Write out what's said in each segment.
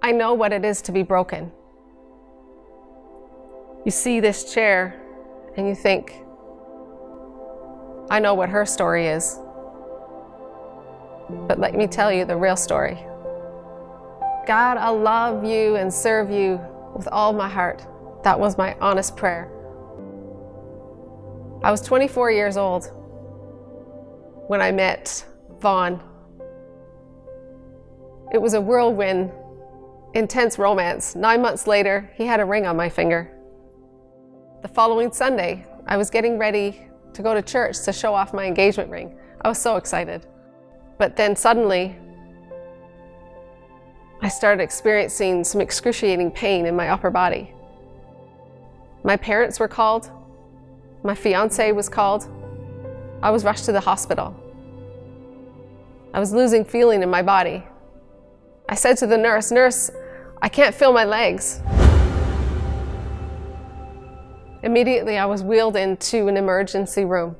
I know what it is to be broken. You see this chair and you think, I know what her story is. But let me tell you the real story. God, I love you and serve you with all my heart. That was my honest prayer. I was 24 years old when I met Vahen. It was a whirlwind, intense romance. 9 months later, he had a ring on my finger. The following Sunday, I was getting ready to go to church to show off my engagement ring. I was so excited. But then suddenly, I started experiencing some excruciating pain in my upper body. My parents were called. My fiance was called. I was rushed to the hospital. I was losing feeling in my body. I said to the nurse, "Nurse, I can't feel my legs." Immediately, I was wheeled into an emergency room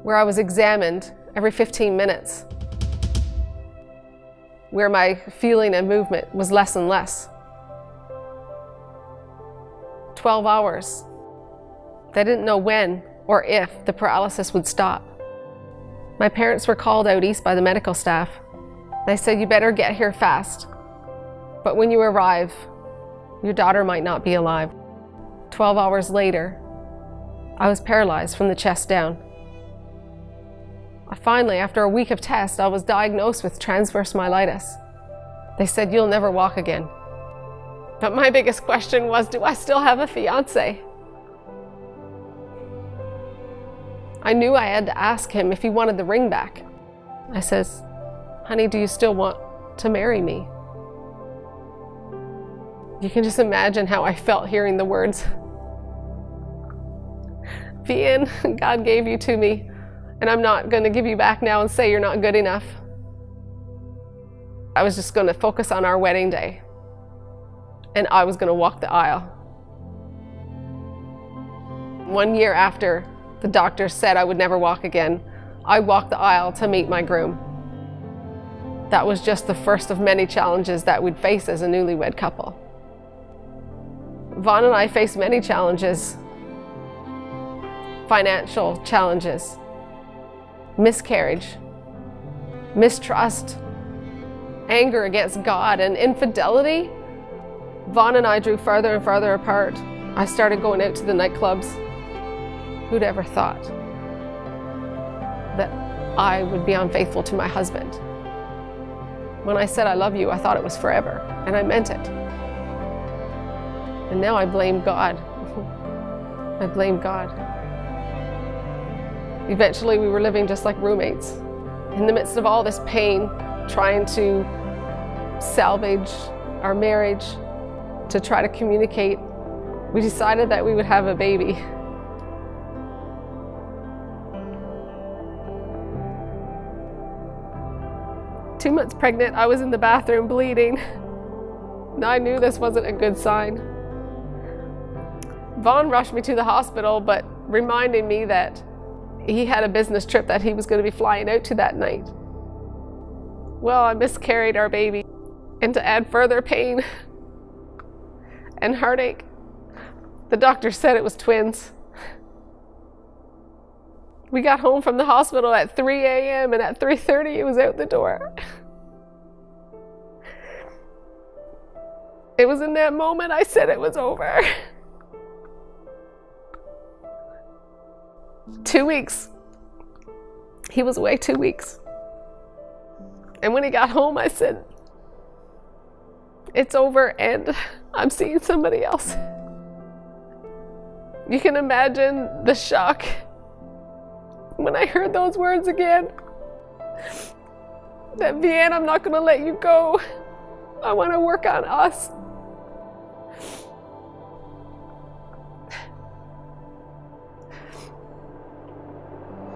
where I was examined every 15 minutes, where my feeling and movement was less and less. 12 hours. They didn't know when or if the paralysis would stop. My parents were called out east by the medical staff. They said, "You better get here fast. But when you arrive, your daughter might not be alive." 12 hours later, I was paralyzed from the chest down. Finally, after a week of tests, I was diagnosed with transverse myelitis. They said, "You'll never walk again." But my biggest question was, do I still have a fiance? I knew I had to ask him if he wanted the ring back. I says, "Honey, do you still want to marry me?" You can just imagine how I felt hearing the words. Vahen, God gave you to me, and I'm not going to give you back now and say you're not good enough. I was just going to focus on our wedding day, and I was going to walk the aisle. 1 year after the doctor said I would never walk again, I walked the aisle to meet my groom. That was just the first of many challenges that we'd face as a newlywed couple. Vahen and I faced many challenges. Financial challenges, miscarriage, mistrust, anger against God, and infidelity. Vahen and I drew farther and farther apart. I started going out to the nightclubs. Who'd ever thought that I would be unfaithful to my husband? When I said I love you, I thought it was forever, and I meant it. And now I blame God. I blame God. Eventually, we were living just like roommates. In the midst of all this pain, trying to salvage our marriage, to try to communicate, we decided that we would have a baby. Two months pregnant, I was in the bathroom bleeding. And I knew this wasn't a good sign. Vahen rushed me to the hospital, but reminding me that he had a business trip that he was going to be flying out to that night. Well, I miscarried our baby, and to add further pain and heartache, the doctor said it was twins. We got home from the hospital at 3 a.m. and at 3:30 it was out the door. It was in that moment I said it was over. 2 weeks. He was away 2 weeks. And when he got home, I said, "It's over and I'm seeing somebody else." You can imagine the shock when I heard those words again. That, "Vahen, I'm not going to let you go. I want to work on us."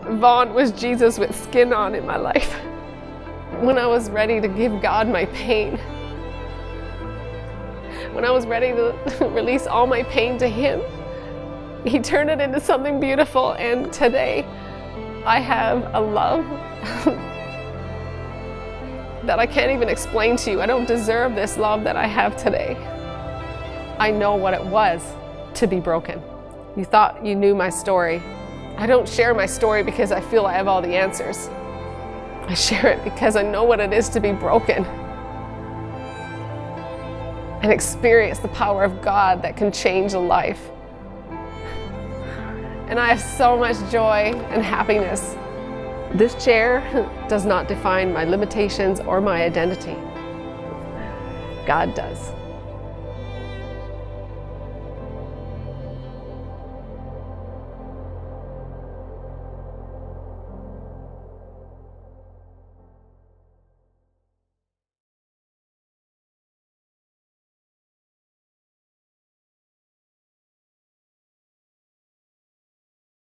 Vahen was Jesus with skin on in my life. When I was ready to give God my pain, when I was ready to release all my pain to Him, He turned it into something beautiful, and today I have a love that I can't even explain to you. I don't deserve this love that I have today. I know what it was to be broken. You thought you knew my story. I don't share my story because I feel I have all the answers. I share it because I know what it is to be broken and experience the power of God that can change a life. And I have so much joy and happiness. This chair does not define my limitations or my identity. God does.